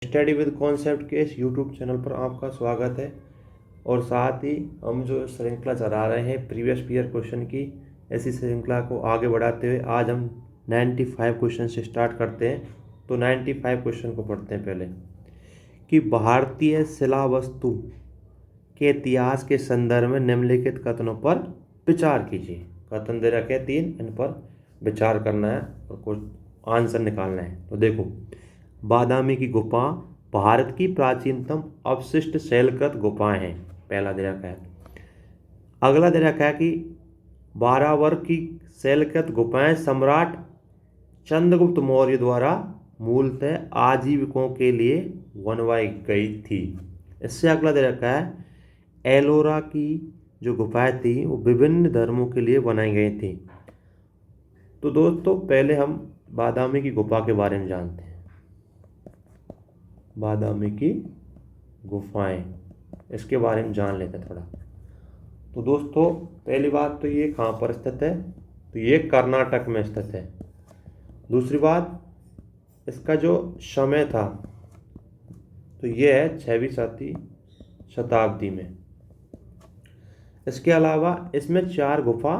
Study with concept के इस YouTube channel पर आपका स्वागत है। और साथ ही हम जो श्रृंखला चला रहे हैं प्रीवियस ईयर क्वेश्चन की, ऐसी श्रृंखला को आगे बढ़ाते हुए आज हम 95 क्वेश्चन से स्टार्ट करते हैं। तो 95 क्वेश्चन को पढ़ते हैं पहले कि भारतीय शिला वस्तु के इतिहास के संदर्भ में निम्नलिखित कथनों पर विचार कीजिए। कथन दे रखे 3, इन पर विचार करना है और कुछ आंसर निकालना है। तो देखो, बादामी की गुफा भारत की प्राचीनतम अवशिष्ट शैलकृत गुफाएं हैं, पहला दे रखा है। अगला दे रखा है कि बारावर की शैलकृत गुफाएं सम्राट चंद्रगुप्त मौर्य द्वारा मूलतः आजीविकों के लिए बनवाई गई थी। इससे अगला दे रखा है एलोरा की जो गुफाएं थी वो विभिन्न धर्मों के लिए बनाई गई थी। तो दोस्तों पहले हम बादामी की गुफा के बारे में जानते हैं। बादामी की गुफाएं, इसके बारे में जान लेते हैं थोड़ा। तो दोस्तों पहली बात तो ये कहाँ पर स्थित है, तो ये कर्नाटक में स्थित है। दूसरी बात, इसका जो समय था तो ये है 6वीं 7वीं शताब्दी में। इसके अलावा इसमें 4 गुफा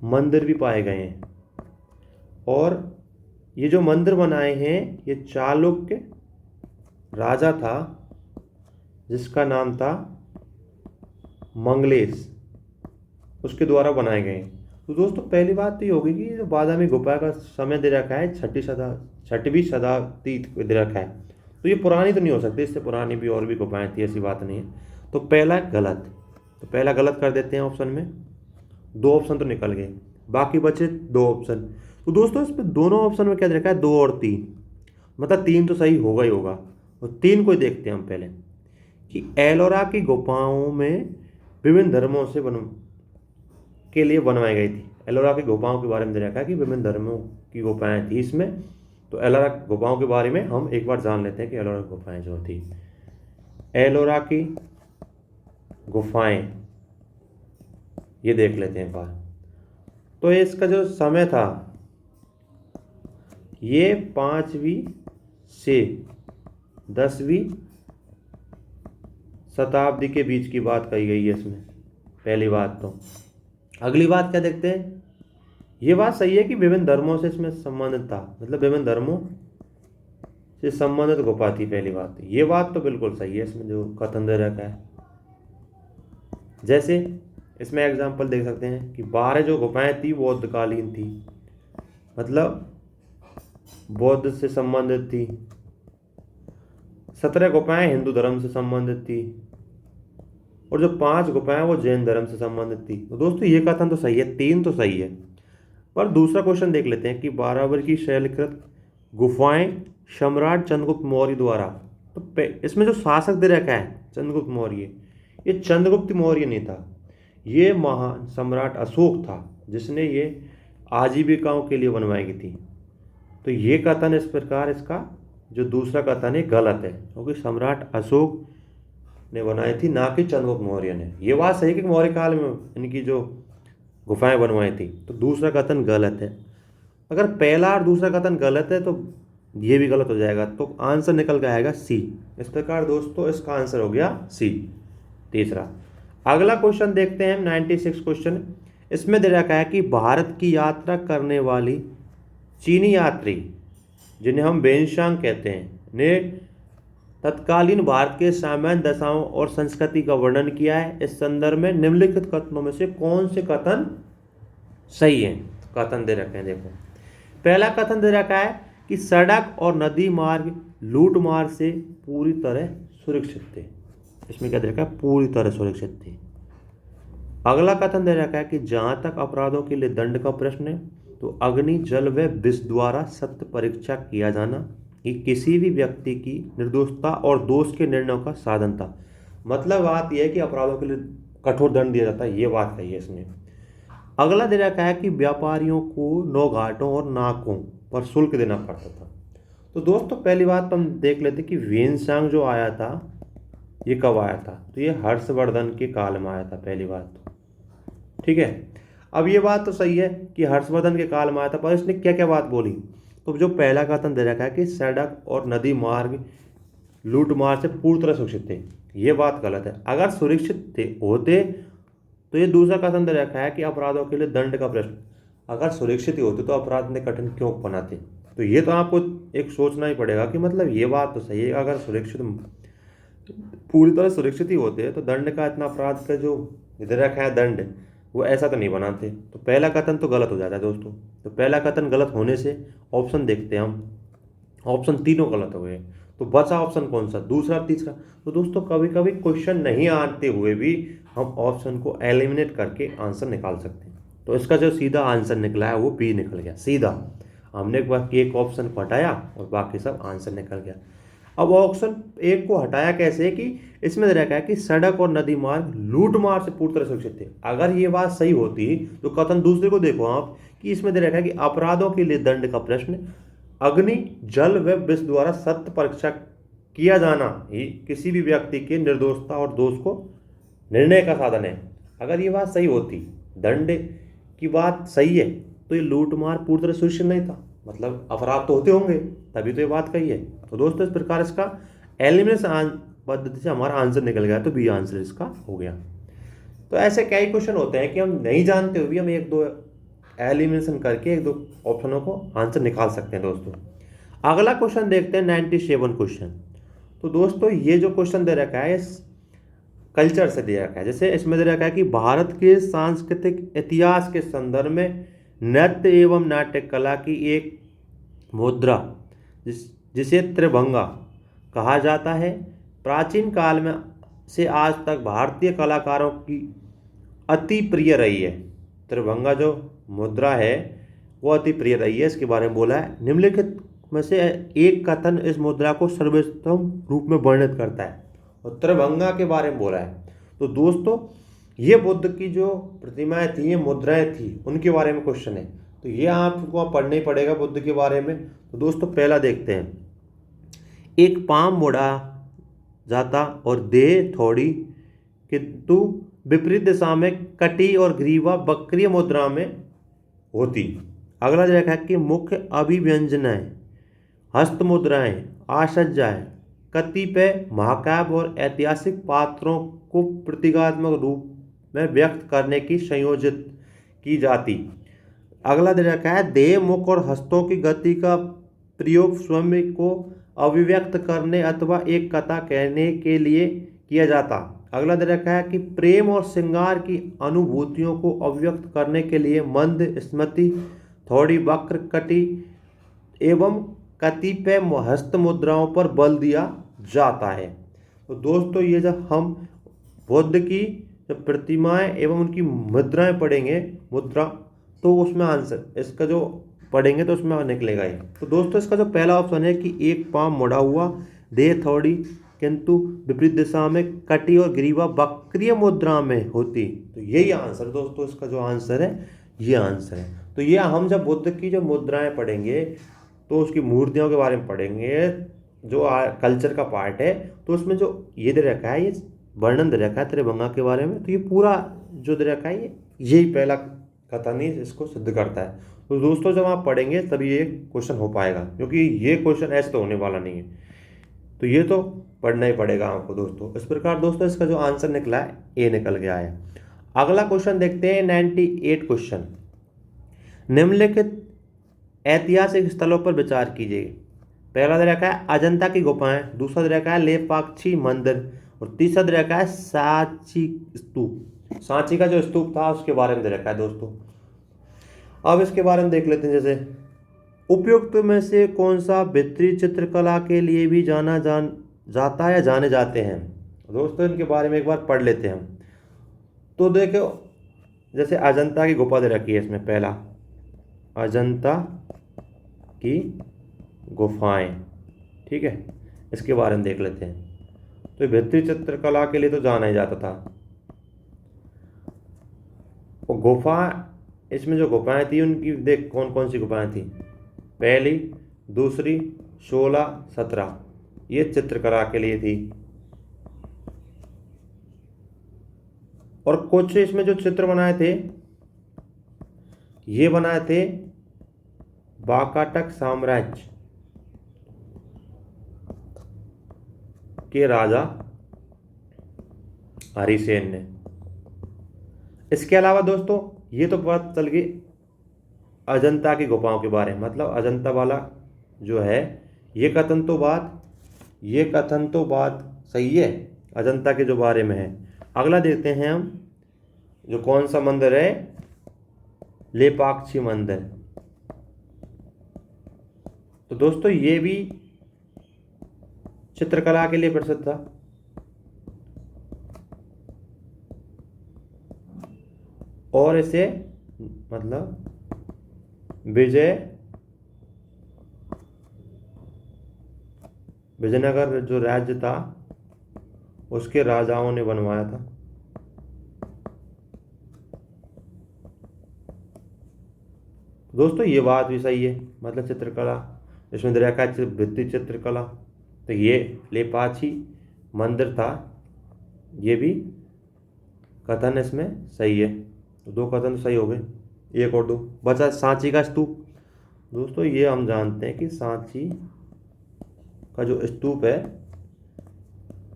मंदिर भी पाए गए हैं। और ये जो मंदिर बनाए हैं ये चालुक्य राजा था जिसका नाम था मंगलेश, उसके द्वारा बनाए गए। तो दोस्तों पहली बात तो ये होगी कि जो बादामी गुफा का समय दे रखा है 6वीं शताब्दी दे रखा है, तो ये पुरानी तो नहीं हो सकती, इससे पुरानी भी और भी गुफाएं थी, ऐसी बात नहीं है। तो पहला गलत, तो पहला गलत कर देते हैं ऑप्शन में। 2 ऑप्शन तो निकल गए, बाकी बचे 2 ऑप्शन। तो दोस्तों इसमें दोनों ऑप्शन में क्या दे रखा है, 2 और 3, मतलब 3 तो सही होगा ही होगा। और 3 को देखते हैं हम पहले कि एलोरा की गुफाओं में विभिन्न धर्मों से के लिए बनवाई गई थी। एलोरा की गुफाओं के बारे में दे रखा है कि विभिन्न धर्मों की गुफाएं थी इसमें। तो एलोरा गुफाओं के बारे में हम एक बार जान लेते हैं कि एलोरा गुफाएं जो थी, एलोरा की गुफाएं ये देख लेते हैं एक बार। तो इसका जो समय था ये 5वीं से 10वीं शताब्दी के बीच की बात कही गई है इसमें, पहली बात तो। अगली बात क्या देखते हैं, ये बात सही है कि विभिन्न धर्मों से इसमें संबंधित था, मतलब विभिन्न धर्मों से संबंधित गुफा थी, पहली बात। ये बात तो बिल्कुल सही है इसमें जो कथन दे रखा है। जैसे इसमें एग्जाम्पल देख सकते हैं कि 12 जो गुफाएं थी बौद्धकालीन थी, मतलब बौद्ध से संबंधित थी। 17 गुफाएं हिंदू धर्म से संबंधित थी और जो 5 गुफाएं वो जैन धर्म से संबंधित थी। तो दोस्तों ये कथन तो सही है, 3 तो सही है। पर दूसरा क्वेश्चन देख लेते हैं कि बारावर की शैलकृत गुफाएं सम्राट चंद्रगुप्त मौर्य द्वारा, तो इसमें जो शासक दे रखा है चंद्रगुप्त मौर्य, ये चंद्रगुप्त मौर्य नहीं था, ये महान सम्राट अशोक था जिसने ये आजीविकाओं के लिए बनवाई गई थी। तो ये कथन इस प्रकार, इसका जो दूसरा कथन है गलत है, क्योंकि सम्राट अशोक ने बनाई थी, ना कि चंद्रगुप्त मौर्य ने। ये बात सही है कि मौर्य काल में इनकी जो गुफाएं बनवाई थी, तो दूसरा कथन गलत है। अगर पहला और दूसरा कथन गलत है तो ये भी गलत हो जाएगा, तो आंसर निकल के आएगा सी। इस प्रकार दोस्तों इसका आंसर हो गया सी, तीसरा। अगला क्वेश्चन देखते हैं 96 क्वेश्चन। इसमें दे रखा है कि भारत की यात्रा करने वाली चीनी यात्री, जिन्हें हम बेनशांग कहते हैं, ने तत्कालीन भारत के सामान्य दशाओं और संस्कृति का वर्णन किया है। इस संदर्भ में निम्नलिखित कथनों में से कौन से कथन सही हैं? कथन दे रखे हैं, देखो। पहला कथन दे रखा है कि सड़क और नदी मार्ग लूटमार से पूरी तरह सुरक्षित थे। इसमें क्या दे रखा है, पूरी तरह सुरक्षित थे। अगला कथन दे रखा है कि जहां तक अपराधों के लिए दंड का प्रश्न है, तो अग्नि जल व विष द्वारा सत्य परीक्षा किया जाना कि किसी भी व्यक्ति की निर्दोषता और दोष के निर्णय का साधन था। मतलब बात यह है कि अपराधों के लिए कठोर दंड दिया जाता है, ये बात कही है इसने। अगला दे रखा है कि व्यापारियों को 9 घाटों और नाकों पर शुल्क देना पड़ता था। तो दोस्तों पहली बात तो हम देख लेते कि वेनसांग जो आया था ये कब आया था, तो ये हर्षवर्धन के काल में आया था, पहली बात तो। ठीक है, अब ये बात तो सही है कि हर्षवर्धन के काल में आया था, पर इसने क्या क्या बात बोली तो जो पहला कथन दे रखा है कि सड़क और नदी मार्ग लूटमार से पूरी तरह सुरक्षित थे, ये बात गलत है। अगर सुरक्षित थे होते तो ये दूसरा कथन दे रखा है कि अपराधों के लिए दंड का प्रश्न, अगर सुरक्षित ही होते तो अपराध ने कठिन क्यों बनाते। तो ये तो आपको एक सोचना ही पड़ेगा कि मतलब ये बात तो सही है, अगर सुरक्षित पूरी तरह सुरक्षित ही होते तो दंड का इतना अपराध का जो दे रखा है दंड, वो ऐसा तो नहीं बनाते। तो पहला कथन तो गलत हो जाता है दोस्तों। तो पहला कथन गलत होने से ऑप्शन देखते हैं हम, ऑप्शन तीनों गलत हो गए। तो बचा ऑप्शन कौन सा, दूसरा तीसरा। तो दोस्तों कभी कभी क्वेश्चन नहीं आते हुए भी हम ऑप्शन को एलिमिनेट करके आंसर निकाल सकते हैं। तो इसका जो सीधा आंसर निकला है वो बी निकल गया सीधा। हमने एक ऑप्शन को हटाया और बाकी सब आंसर निकल गया। अब ऑप्शन एक को हटाया कैसे कि इसमें रखा है कि सड़क और नदी मार्ग लूटमार से पूरी तरह सुरक्षित थे। अगर ये बात सही होती तो कथन दूसरे को देखो आप कि इसमें दे रखा है कि अपराधों के लिए दंड का प्रश्न अग्नि जल व विष द्वारा सत्य परीक्षा किया जाना ही किसी भी व्यक्ति के निर्दोषता और दोष को निर्णय का साधन है। अगर ये बात सही होती, दंड की बात सही है, तो ये लूटमार पूरी तरह सुरक्षित नहीं था, मतलब अपराध तो होते होंगे, तभी तो ये बात कही है। तो दोस्तों इस प्रकार इसका एलिमिनेशन पद्धति से हमारा आंसर निकल गया, तो बी आंसर इसका हो गया। तो ऐसे कई क्वेश्चन होते हैं कि हम नहीं जानते हुए भी हम एक दो एलिमिनेशन करके एक दो ऑप्शनों को आंसर निकाल सकते हैं दोस्तों। अगला क्वेश्चन देखते हैं 97 क्वेश्चन। तो दोस्तों ये जो क्वेश्चन दे रखा है इस कल्चर से दे रखा है। जैसे इसमें दे रखा है कि भारत के सांस्कृतिक इतिहास के संदर्भ में नृत्य एवं नाट्य कला की एक मुद्रा जिसे त्रिभंगा कहा जाता है, प्राचीन काल में से आज तक भारतीय कलाकारों की अति प्रिय रही है। त्रिभंगा जो मुद्रा है वो अति प्रिय रही है, इसके बारे में बोला है। निम्नलिखित में से एक कथन इस मुद्रा को सर्वोत्तम रूप में वर्णित करता है, और त्रिभंगा के बारे में बोला है। तो दोस्तों ये बुद्ध की जो प्रतिमाएं थी, ये मुद्राएं थी, उनके बारे में क्वेश्चन है। तो ये आपको पढ़ना ही पड़ेगा बुद्ध के बारे में। तो दोस्तों पहला देखते हैं, एक पांव मोड़ा जाता और देह थोड़ी किंतु विपरीत दिशा में कटी और ग्रीवा वक्रीय मुद्रा में होती। अगला देखा है कि मुख्य अभिव्यंजनाएं, हस्त मुद्राएं, आसज्जाएं कतिपय महाकाव्य और ऐतिहासिक पात्रों को प्रतीकात्मक रूप में व्यक्त करने की संयोजित की जाती। अगला दे रखा है देह, मुख और हस्तों की गति का प्रयोग स्वयं को अभिव्यक्त करने अथवा एक कथा कहने के लिए किया जाता। अगला दे रखा है कि प्रेम और श्रृंगार की अनुभूतियों को अभिव्यक्त करने के लिए मंद, स्मृति, थोड़ी वक्र, कटी एवं कतिपय हस्त मुद्राओं पर बल दिया जाता है। तो दोस्तों ये जब हम बुद्ध की जब प्रतिमाएं एवं उनकी मुद्राएं पढ़ेंगे, मुद्रा, तो उसमें आंसर इसका जो पढ़ेंगे तो उसमें निकलेगा ये। तो दोस्तों इसका जो पहला ऑप्शन है कि एक पांव मुड़ा हुआ, देह थोड़ी किंतु विपरीत दिशा में कटी और ग्रीवा वक्रीय मुद्रा में होती, तो यही आंसर दोस्तों, इसका जो आंसर है ये आंसर है। तो ये हम जब बुद्ध की जो मुद्राएं पढ़ेंगे तो उसकी मूर्तियों के बारे में पढ़ेंगे, जो कल्चर का पार्ट है, तो उसमें जो ये दे रखा है, ये वर्णन दे रखा है त्रिभंगा के बारे में, तो ये पूरा जो दे रखा है यही पहला कथन ही इसको सिद्ध करता है। तो दोस्तों जब आप पढ़ेंगे तभी ये क्वेश्चन हो पाएगा, क्योंकि ये क्वेश्चन ऐसे तो होने वाला नहीं है, तो ये तो पढ़ना ही पड़ेगा आपको दोस्तों। इस प्रकार दोस्तों इसका जो आंसर निकला है ए निकल गया है। अगला क्वेश्चन देखते हैं 98 क्वेश्चन। निम्नलिखित ऐतिहासिक स्थलों पर विचार कीजिए। पहला दे रखा है अजंता की गुफाएं, दूसरा दे रखा है लेपाक्षी मंदिर, और तीसरा दे रखा है सांची स्तूप। सांची का जो स्तूप था उसके बारे में दे रखा है दोस्तों। अब इसके बारे में देख लेते हैं। जैसे उपयुक्त में से कौन सा भित्ति चित्रकला के लिए भी जाता है या जाने जाते हैं। दोस्तों इनके बारे में एक बार पढ़ लेते हैं हम। तो देखो जैसे अजंता की गुफा दे रखी है इसमें, पहला अजंता की गुफाएं, ठीक है, इसके बारे में देख लेते हैं। तो भित्ति चित्रकला के लिए तो जाना ही जाता था। और गुफा, इसमें जो गुफाएं थी उनकी देख कौन कौन सी गुफाएं थी, पहली, दूसरी, 16, 17, ये चित्रकला के लिए थी। और कुछ इसमें जो चित्र बनाए थे ये बनाए थे वाकाटक साम्राज्य के राजा हरिसेन ने। इसके अलावा दोस्तों ये तो पता चल गई अजंता की गुफाओं के बारे में, मतलब अजंता वाला जो है ये कथन तो बात सही है अजंता के जो बारे में है। अगला देखते हैं हम, जो कौन सा मंदिर है, लेपाक्षी मंदिर। तो दोस्तों ये भी चित्रकला के लिए प्रसिद्ध था। और इसे मतलब विजयनगर जो राज्य था उसके राजाओं ने बनवाया था। दोस्तों ये बात भी सही है, मतलब चित्रकला इसमें रेखा भित्ति चित्रकला, तो ये लेपाक्षी मंदिर था, ये भी कथन इसमें सही है। तो दो कथन सही हो गए, एक और दो बचा सांची का स्तूप। दोस्तों ये हम जानते हैं कि सांची का जो स्तूप है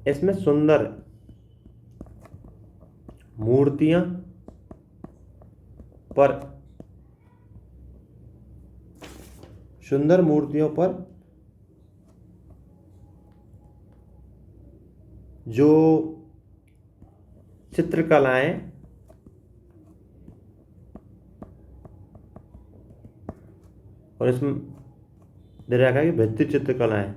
इसमें सुंदर मूर्तियों पर जो चित्रकलाएं और इसमें दे रखा है कि भित्ति चित्रकलाएं,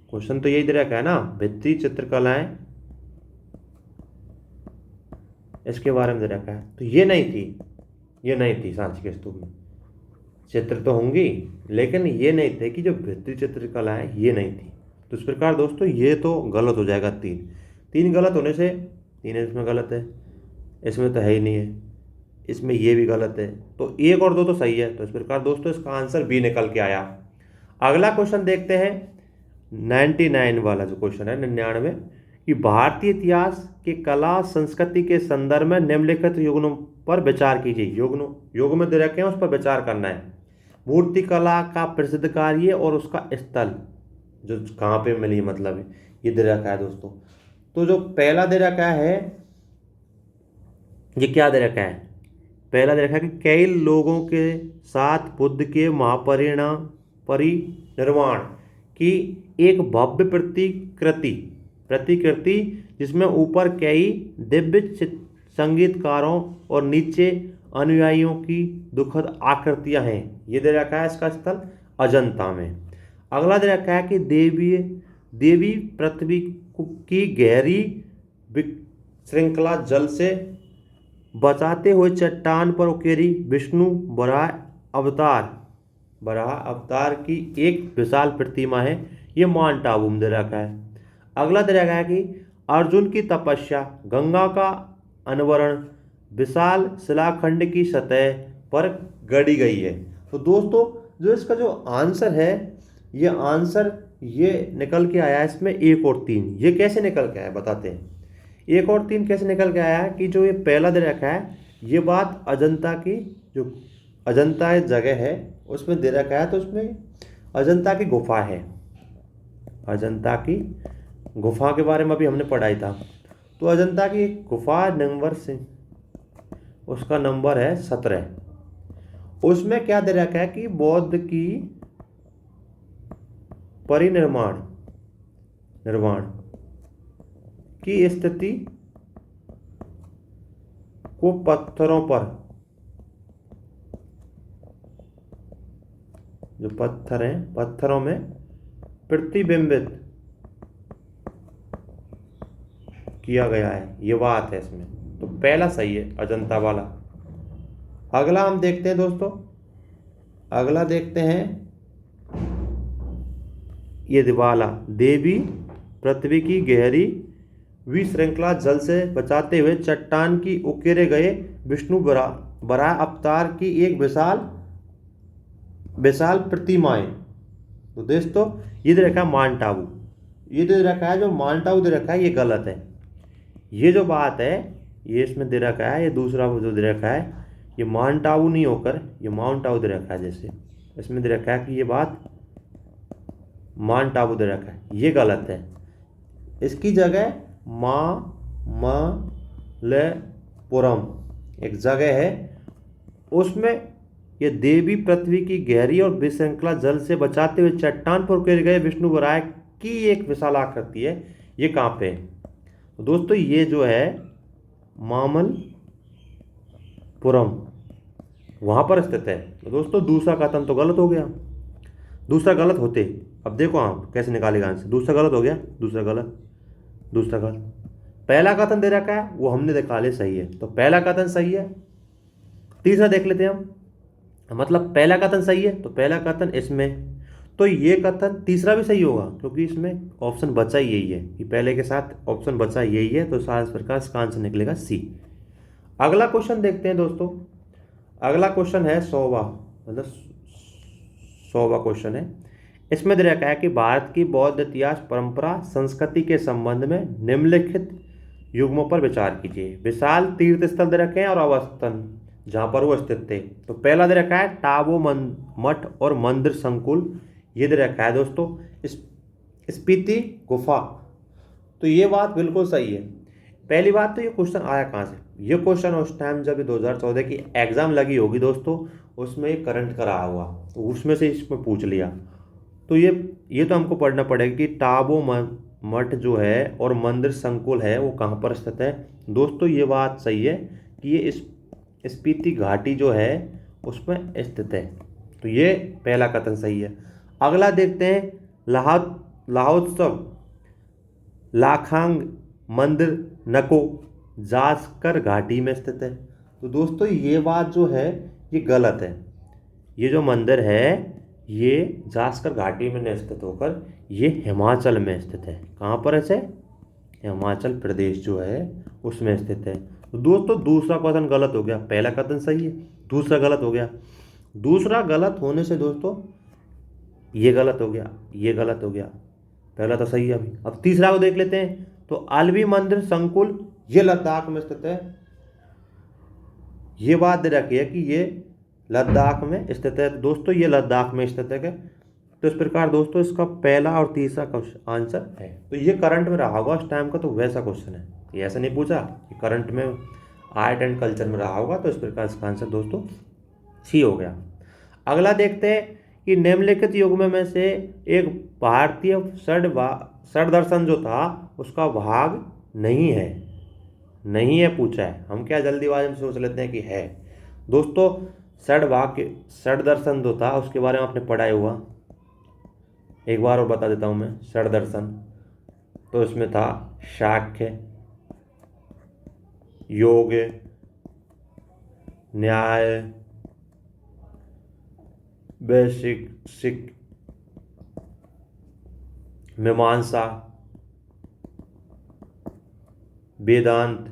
क्वेश्चन तो यही दे रखा है ना, भित्ति चित्रकलाएं इसके बारे में दे रखा है। तो ये नहीं थी सांची के स्तूप में। चित्र तो होंगी लेकिन ये नहीं थे कि जो भित्ति चित्रकला है ये नहीं थी। तो इस प्रकार दोस्तों ये तो गलत हो जाएगा। तीन गलत होने से तीन इसमें गलत है, इसमें तो है ही नहीं है, इसमें ये भी गलत है, तो एक और दो तो सही है। तो इस प्रकार दोस्तों इसका आंसर बी निकल के आया। अगला क्वेश्चन देखते हैं 99 वाला जो क्वेश्चन है 99, कि भारतीय इतिहास के कला संस्कृति के संदर्भ में निम्नलिखित युग्मों पर विचार कीजिए। युग्म में दे रखे हैं उस पर विचार करना है। मूर्ति कला का प्रसिद्ध कार्य और उसका स्थल जो कहाँ पे मिली, मतलब ये दे रखा है दोस्तों। तो जो पहला दे रखा है ये क्या दे रखा है, पहला दे रखा है कि कई लोगों के साथ बुद्ध के परिनिर्वाण की एक भव्य प्रतिकृति जिसमें ऊपर कई दिव्य संगीतकारों और नीचे अनुयायियों की दुखद आकृतियां हैं, ये दे रखा है इसका स्थल अजंता में। अगला दे रखा है कि देवी पृथ्वी की गहरी श्रृंखला जल से बचाते हुए चट्टान पर उकेरी विष्णु वराह अवतार की एक विशाल प्रतिमा है, ये माउंट आबू में दे रखा है। अगला दे रखा है कि अर्जुन की तपस्या गंगा का अनवरण विशाल शिलाखंड की सतह पर गढ़ी गई है। तो दोस्तों जो इसका जो आंसर है ये आंसर ये निकल के आया है इसमें 1 और 3। ये कैसे निकल के आया बताते हैं। 1 और 3 कैसे निकल के आया है कि जो ये पहला दे रखा है ये बात अजंता की जो अजंता जगह है उसमें दे रखा है, तो उसमें अजंता की गुफा है। अजंता की गुफा के बारे में अभी हमने पढ़ाई था। तो अजंता की गुफा नंबर से उसका नंबर है 17। उसमें क्या दे रखा है कि बौद्ध की परिनिर्वाण की स्थिति को पत्थरों पर, जो पत्थर हैं पत्थरों में प्रतिबिंबित किया गया है, ये बात है इसमें। तो पहला सही है अजंता वाला। अगला हम देखते हैं दोस्तों, अगला देखते हैं ये दिवाला देवी पृथ्वी की गहरी श्रृंखला जल से बचाते हुए चट्टान की उकेरे गए विष्णु वराह अवतार की एक विशाल प्रतिमाएं। तो दोस्तों ये दे रखा है माउंट आबू, ये दे रखा है जो माउंट आबू दे रखा है ये गलत है। ये जो बात है ये इसमें दे रखा है, ये दूसरा जो दे रखा है ये माउंट आबू नहीं होकर ये माउंट आबू दे रखा है। जैसे इसमें दे रखा है कि ये बात माउंट आबू दे रखा है, ये गलत है। इसकी जगह मामल्लपुरम एक जगह है, उसमें ये देवी पृथ्वी की गहरी और विश्रृंखला जल से बचाते हुए चट्टान पर उकेर गए विष्णु वराय की एक विशाल आकृति है। ये कहाँ पे है? तो दोस्तों ये जो है मामल्लपुरम वहाँ पर स्थित है। तो दोस्तों दूसरा कथन तो गलत हो गया। दूसरा गलत होते, अब देखो आप कैसे निकालेगा आंसर। दूसरा गलत हो गया, दूसरा गलत, दूसरा गलत। पहला कथन दे रखा है वो हमने देखा ले सही है, तो पहला कथन सही है। तीसरा देख लेते हैं हम, मतलब पहला कथन सही है तो पहला कथन इसमें, तो ये कथन तीसरा भी सही होगा क्योंकि इसमें ऑप्शन बचा ही यही है कि पहले के साथ ऑप्शन बचा यही है, तो इस प्रकार इसका आंसर निकलेगा सी। अगला क्वेश्चन देखते हैं दोस्तों। अगला क्वेश्चन है 100वां, मतलब 100वां क्वेश्चन है। इसमें दे रखा है कि भारत की बौद्ध इतिहास परंपरा संस्कृति के संबंध में निम्नलिखित युग्मों पर विचार कीजिए। विशाल तीर्थ स्थल दे रखे हैं और अवस्थान जहाँ पर वो स्थित थे। तो पहला दे रखा है टाबो मठ और मंदिर संकुल, ये दे रखा है दोस्तों स्पीति गुफा। तो ये बात बिल्कुल सही है। पहली बात तो ये क्वेश्चन आया कहाँ से? ये क्वेश्चन उस टाइम जब 2014 की एग्जाम लगी होगी दोस्तों, उसमें करंट करा हुआ, तो उसमें से इसमें पूछ लिया। तो ये तो हमको पढ़ना पड़ेगा कि टाबो मठ जो है और मंदिर संकुल है वो कहाँ पर स्थित है। दोस्तों ये बात सही है कि ये स्पीति घाटी जो है उसमें स्थित है, तो ये पहला कथन सही है। अगला देखते हैं लाहोत्सव लाखांग मंदिर नको जास्कर घाटी में स्थित है। तो दोस्तों ये बात जो है ये गलत है। ये जो मंदिर है ये जास्कर घाटी में नहीं स्थित होकर ये हिमाचल में स्थित है। कहाँ पर है? हिमाचल प्रदेश जो है उसमें स्थित है। तो दोस्तों दूसरा कथन गलत हो गया, पहला कथन सही है, दूसरा गलत हो गया। दूसरा गलत होने से दोस्तों ये गलत हो गया, ये गलत हो गया, पहला तो सही है अभी। अब तीसरा को देख लेते हैं। तो आलवी मंदिर संकुल ये लद्दाख में स्थित है। ये बात दे रखी है कि ये लद्दाख में स्थित है। दोस्तों ये लद्दाख में स्थित है। तो इस प्रकार दोस्तों इसका पहला और तीसरा क्वेश्चन आंसर है। तो ये करंट में रहा होगा उस टाइम का, तो वैसा क्वेश्चन है, ये ऐसा नहीं पूछा कि करंट में आर्ट एंड कल्चर में रहा होगा। तो इस प्रकार इसका आंसर दोस्तों सी हो गया। अगला देखते हैं कि निम्नलिखित युग्म में से एक भारतीय षड दर्शन जो था उसका भाग नहीं है, नहीं है पूछा है। हम क्या जल्दीबाजी में सोच लेते हैं कि है। दोस्तों षड दर्शन जो था उसके बारे में आपने पढ़ा हुआ, एक बार और बता देता हूँ मैं। षड दर्शन तो इसमें था शाक्य, योग, न्याय, वैशेषिक, मीमांसा, वेदांत,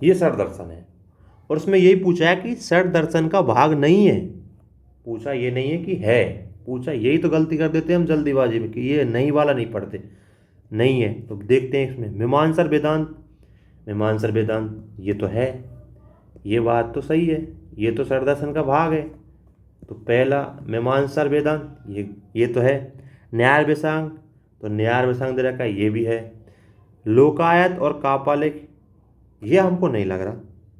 ये षड दर्शन है। और उसमें यही पूछा है कि षड दर्शन का भाग नहीं है, पूछा ये नहीं है कि है, पूछा। यही तो गलती कर देते हैं हम जल्दीबाजी में कि ये नहीं वाला नहीं पढ़ते, नहीं है। तो देखते हैं इसमें मीमांसर वेदांत, मीमांसर वेदांत ये तो है, ये बात तो सही है, ये तो षड दर्शन का भाग है। तो पहला मीमांसर वेदांत ये तो है। न्याय वेशांग, तो न्याय वेशांग दे रखा है, ये भी है। लोकायत और कापालिक ये हमको नहीं लग रहा,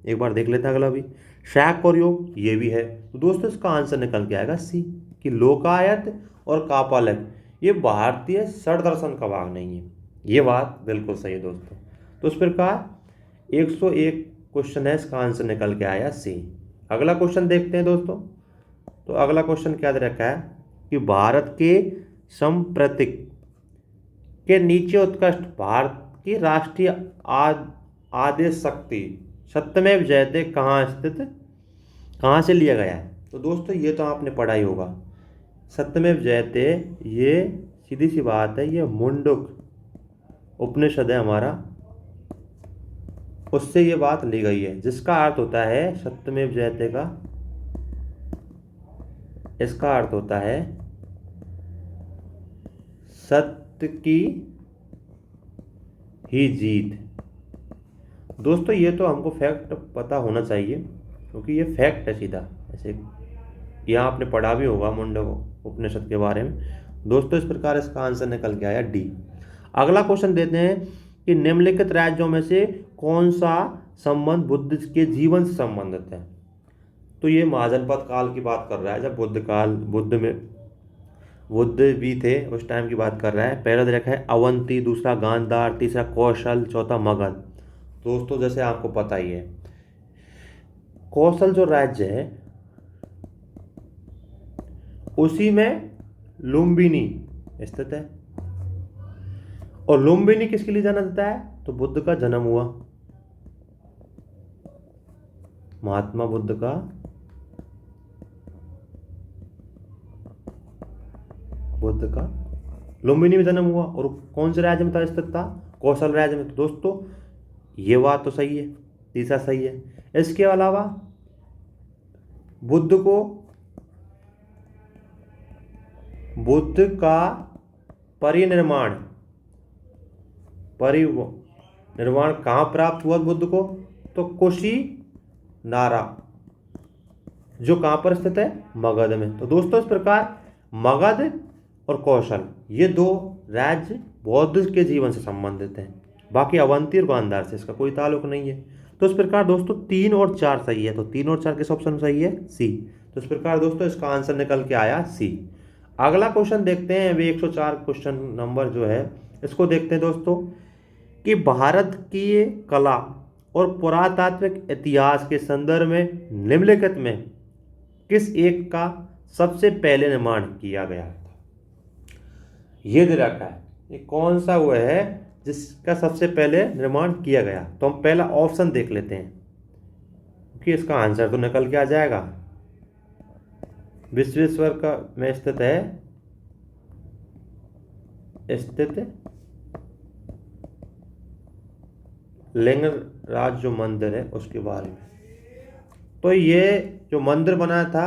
एक बार देख लेते हैं अगला भी। शाक और योग ये भी है। तो दोस्तों इसका आंसर निकल के आएगा सी कि लोकायत और कापालिक ये भारतीय षड दर्शन का भाग नहीं है। ये बात बिल्कुल सही है दोस्तों। तो इस प्रकार 101 क्वेश्चन है, इसका आंसर निकल के आया सी। अगला क्वेश्चन देखते हैं दोस्तों। तो अगला क्वेश्चन क्या दे रखा है कि भारत के संप्रतीक के नीचे उत्कृष्ट भारत की राष्ट्रीय आदेश शक्ति सत्यमेव जयते कहाँ स्थित, कहाँ से लिया गया है? तो दोस्तों ये तो आपने पढ़ा ही होगा। सत्यमेव जयते ये सीधी सी बात है, ये मुंडक उपनिषद है हमारा, उससे ये बात ली गई है, जिसका अर्थ होता है सत्यमेव जयते का, इसका अर्थ होता है सत्य की ही जीत। दोस्तों ये तो हमको फैक्ट पता होना चाहिए क्योंकि ये फैक्ट है सीधा, ऐसे यहाँ आपने पढ़ा भी होगा मुंडक उपनिषद के बारे में। दोस्तों इस प्रकार इसका आंसर निकल के आया डी। अगला क्वेश्चन देते हैं कि निम्नलिखित राज्यों में से कौन सा संबंध बुद्ध के जीवन से संबंधित है। तो ये महाजनपद काल की बात कर रहा है, जब बुद्ध भी थे उस टाइम की बात कर रहा है। पहला दे रखा है अवंती, दूसरा गांधार, तीसरा कौशल, चौथा मगध। दोस्तों जैसे आपको पता ही है, कौशल जो राज्य है उसी में लुम्बिनी स्थित है। और लुम्बिनी किसके लिए जाना जाता है, तो बुद्ध का जन्म हुआ, महात्मा बुद्ध का लुम्बिनी में जन्म हुआ। और कौन से राज्य में था स्थित था, कौशल राज्य में। तो दोस्तों ये बात तो सही है, तीसरा सही है। इसके अलावा बुद्ध का परिनिर्वाण कहाँ प्राप्त हुआ बुद्ध को, तो कुशीनारा, जो कहाँ पर स्थित है, मगध में। तो दोस्तों इस प्रकार मगध और कौशल ये दो राज्य बौद्ध के जीवन से संबंधित हैं। बाकी अवंती और गांधार से इसका कोई ताल्लुक नहीं है। तो इस प्रकार दोस्तों 3 और 4 सही है। तो 3 और 4 किस ऑप्शन में सही है, सी। तो इस प्रकार दोस्तों इसका आंसर निकल के आया सी। अगला क्वेश्चन देखते हैं, वे 104 क्वेश्चन नंबर जो है इसको देखते हैं दोस्तों, कि भारत की कला और पुरातात्विक इतिहास के संदर्भ में निम्नलिखित में किस एक का सबसे पहले निर्माण किया गया था। ये दे रखा है, ये कौन सा वो है जिसका सबसे पहले निर्माण किया गया। तो हम पहला ऑप्शन देख लेते हैं, क्योंकि इसका आंसर तो निकल के आ जाएगा। विश्वेश्वर का में स्थित लिंगराज जो मंदिर है उसके बारे में। तो ये जो मंदिर बनाया था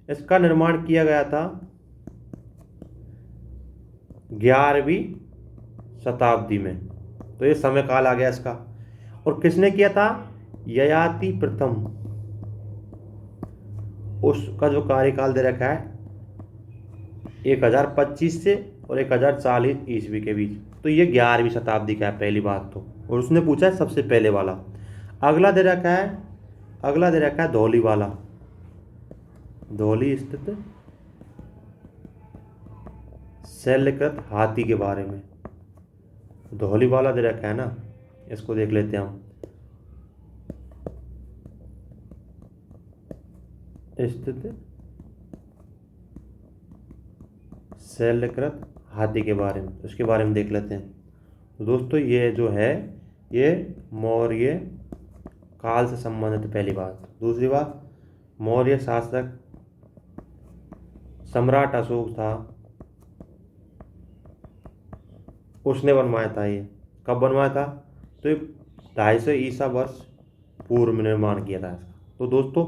इसका निर्माण किया गया था 11वीं शताब्दी में। तो ये समय काल आ गया इसका। और किसने किया था, ययाति प्रथम, उसका जो कार्यकाल दे रखा है 1025 से और 1040 ईस्वी के बीच। तो ये 11वीं शताब्दी का है पहली बात तो। और उसने पूछा है सबसे पहले वाला। अगला दे रखा है धौली वाला, धौली स्थित शैलकृत हाथी के बारे में। धौली वाला दे रखा है ना, इसको देख लेते हैं हम। स्थित शैलकृत हाथी के बारे में, उसके बारे में देख लेते हैं। तो दोस्तों ये जो है ये मौर्य काल से संबंधित पहली बात। दूसरी बात, मौर्य शासक सम्राट अशोक था, उसने बनवाया था। ये कब बनवाया था, तो ये 250 ईसा वर्ष पूर्व में निर्माण किया था इसका। तो दोस्तों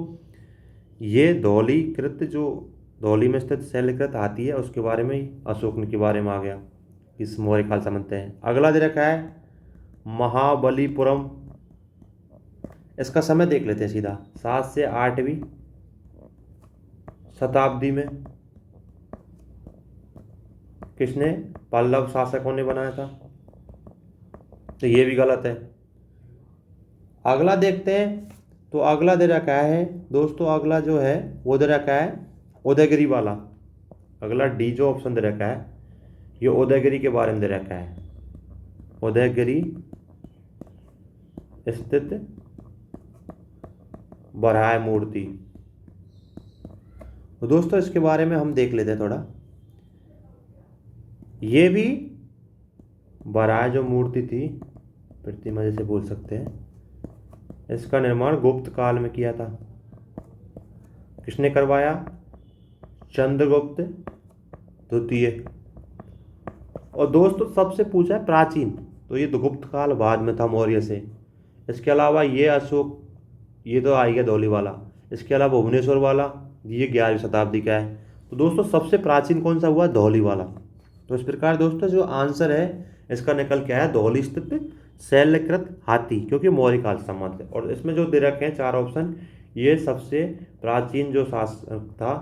ये धौली में स्थित शैलकृत हाथी है, उसके बारे में ही अशोक के बारे में आ गया, इस मौर्य काल समझते हैं। अगला दे रखा है महाबलीपुरम, इसका समय देख लेते हैं सीधा, 7 से 8वीं शताब्दी में। किसने, पल्लव शासकों ने बनाया था। तो ये भी गलत है। अगला देखते हैं, तो अगला दे रखा है दोस्तों, अगला जो है वो दे रखा है उदयगिरी वाला। अगला डी जो ऑप्शन दे रखा है ये उदयगिरी के बारे में दे रखा है। उदयगिरी स्थित बराह मूर्ति। तो दोस्तों इसके बारे में हम देख लेते हैं थोड़ा। ये भी बराह जो मूर्ति थी, प्रतिमा जैसे बोल सकते हैं, इसका निर्माण गुप्त काल में किया था। किसने करवाया, चंद्रगुप्त द्वितीय। और दोस्तों सबसे पूछा है प्राचीन, तो ये तो गुप्त काल बाद में था मौर्य से। इसके अलावा ये अशोक, ये तो आ गया धौली वाला। इसके अलावा भुवनेश्वर वाला, ये 11वीं शताब्दी का है। तो दोस्तों सबसे प्राचीन कौन सा हुआ, धौली वाला। तो इस प्रकार दोस्तों जो आंसर है इसका निकल के आया धौली स्थित शैलकृत हाथी, क्योंकि मौर्य काल से संबंधित है। और इसमें जो दे रखे हैं 4 ऑप्शन, ये सबसे प्राचीन जो शासक था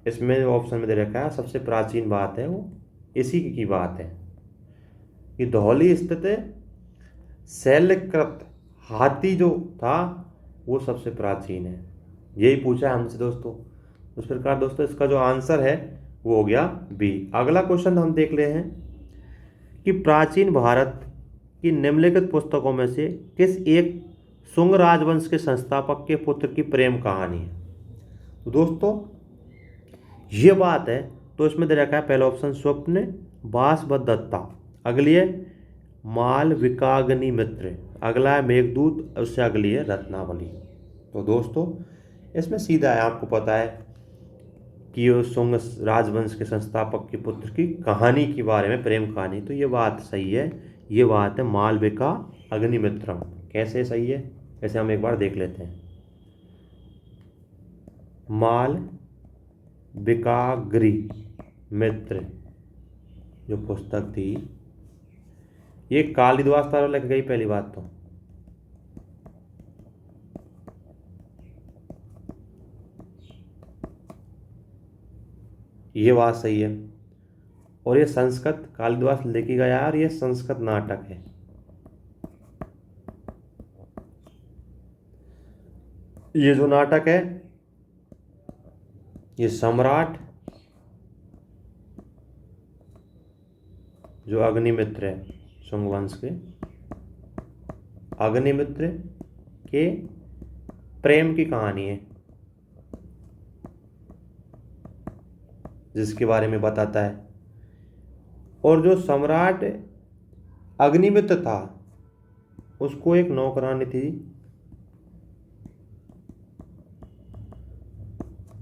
इसमें जो ऑप्शन में दे रखा है सबसे प्राचीन बात है वो इसी की बात है कि धौली स्थित शैलकृत हाथी जो था वो सबसे प्राचीन है। यही पूछा है हमसे दोस्तों। उस प्रकार दोस्तों इसका जो आंसर है वो हो गया बी। अगला क्वेश्चन हम देख रहे हैं कि प्राचीन भारत की निम्नलिखित पुस्तकों में से किस एक शुंग राजवंश के संस्थापक के पुत्र की प्रेम कहानी है। तो दोस्तों ये बात है तो इसमें दे रखा है पहला ऑप्शन स्वप्न वासवदत्ता, अगली है मालविकाग्निमित्र, अगला है मेघदूत, उससे अगली है रत्नावली। तो दोस्तों इसमें सीधा है, आपको पता है कि ये शुंग राजवंश के संस्थापक के पुत्र की कहानी के बारे में प्रेम कहानी, तो ये बात सही है। ये बात है मालविका अग्निमित्रम। कैसे सही है ऐसे हम एक बार देख लेते हैं। मालविकाग्निमित्र जो पुस्तक थी ये कालिदास द्वारा लिखी गई पहली बात तो। ये बात सही है। और ये संस्कृत कालिदास लिखी गया है और ये संस्कृत नाटक है। ये जो नाटक है ये सम्राट जो अग्निमित्र है शुंग वंश के, अग्निमित्र के प्रेम की कहानी है जिसके बारे में बताता है। और जो सम्राट अग्निमित्र था उसको एक नौकरानी थी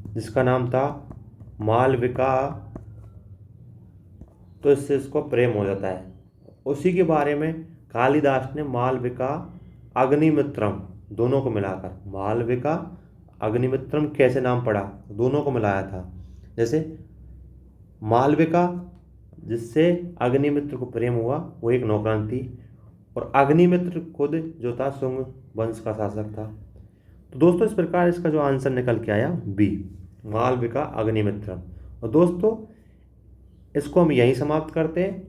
जिसका नाम था मालविका, तो इससे इसको प्रेम हो जाता है। उसी के बारे में कालिदास ने मालविका अग्निमित्रम दोनों को मिलाकर मालविका अग्निमित्रम कैसे नाम पड़ा दोनों को मिलाया था। जैसे मालविका जिससे अग्निमित्र को प्रेम हुआ वो एक नौकरानी थी और अग्निमित्र खुद जो था शुंग वंश का शासक था। तो दोस्तों इस प्रकार इसका जो आंसर निकल के आया बी, मालविका अग्निमित्रम। और दोस्तों इसको हम यहीं समाप्त करते हैं।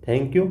Thank you.